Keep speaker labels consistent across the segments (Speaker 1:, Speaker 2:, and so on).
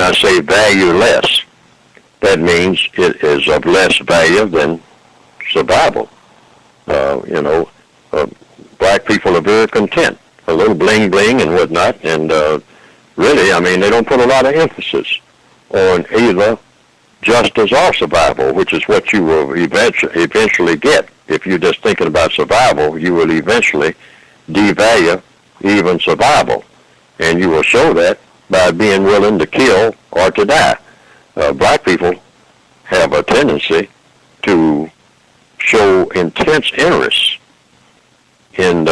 Speaker 1: I say value less, that means it is of less value than survival. You know, black people are very content, a little bling bling and whatnot, and really, I mean, they don't put a lot of emphasis on either justice or survival, which is what you will eventually get. If you're just thinking about survival, you will eventually devalue even survival, and you will show that by being willing to kill or to die. Black people have a tendency to show intense interest in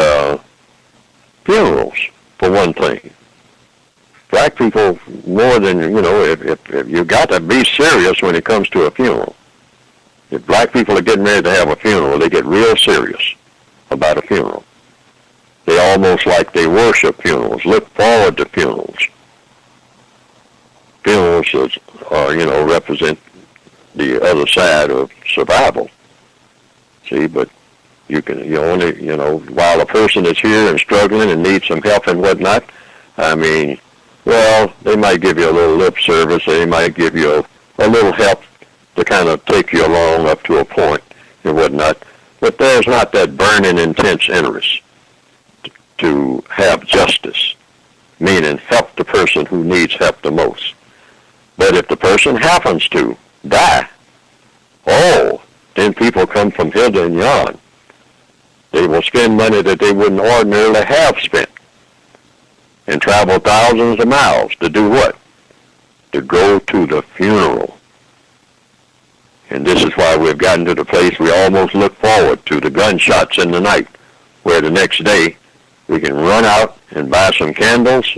Speaker 1: funerals, for one thing. Black people, more than, you know, if you got to be serious when it comes to a funeral. If black people are getting ready to have a funeral, they get real serious about a funeral. They almost like they worship funerals, look forward to funerals. Funerals, you know, represent the other side of survival. See, but you only, you know, while a person is here and struggling and needs some help and whatnot, I mean, well, they might give you a little lip service, they might give you a little help to kind of take you along up to a point and whatnot, but there's not that burning, intense interest to have justice, meaning help the person who needs help the most. But if the person happens to die, oh, then people come from hither and yon. They will spend money that they wouldn't ordinarily have spent and travel thousands of miles to do what? To go to the funeral. And this is why we've gotten to the place we almost look forward to the gunshots in the night, where the next day we can run out and buy some candles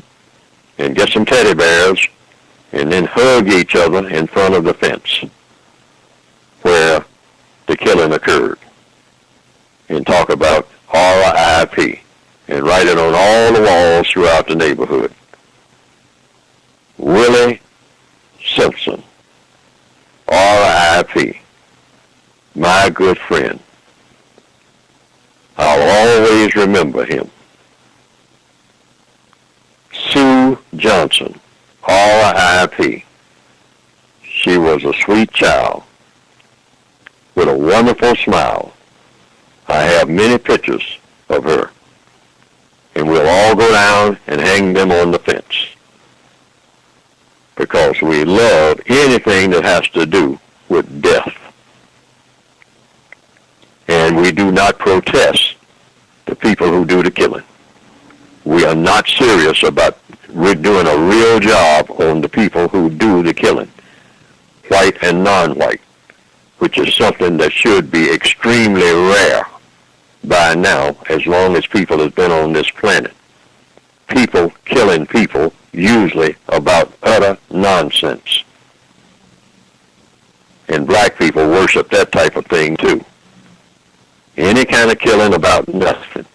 Speaker 1: and get some teddy bears and then hug each other in front of the fence where the killing occurred and talk about RIP and write it on all the walls throughout the neighborhood. Willie Simpson, RIP, my good friend. I'll always remember him. Sue Johnson, RIP. She was a sweet child with a wonderful smile. I have many pictures of her, and we'll all go down and hang them on the fence because we love anything that has to do with death. And we do not protest the people who do the killing. We are not serious about doing a real job on the people who do the killing, white and non-white, which is something that should be extremely rare by now, as long as people have been on this planet. People killing people, usually about utter nonsense. And black people worship that type of thing too. Any kind of killing about nothing.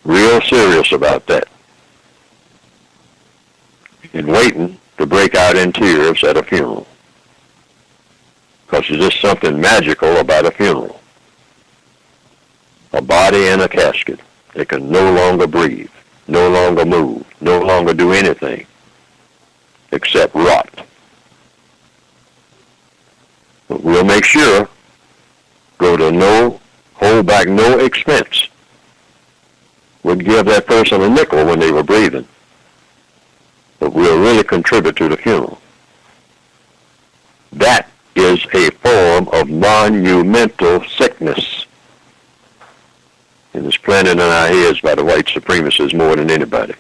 Speaker 1: Real serious about that. And waiting to break out in tears at a funeral. Because there's just something magical about a funeral. A body in a casket that can no longer breathe, no longer move, no longer do anything except rot. But we'll make sure, hold back no expense. Would give that person a nickel when they were breathing, but we'll really contribute to the funeral. That is a form of monumental sickness. And it's planted in our heads by the white supremacists more than anybody.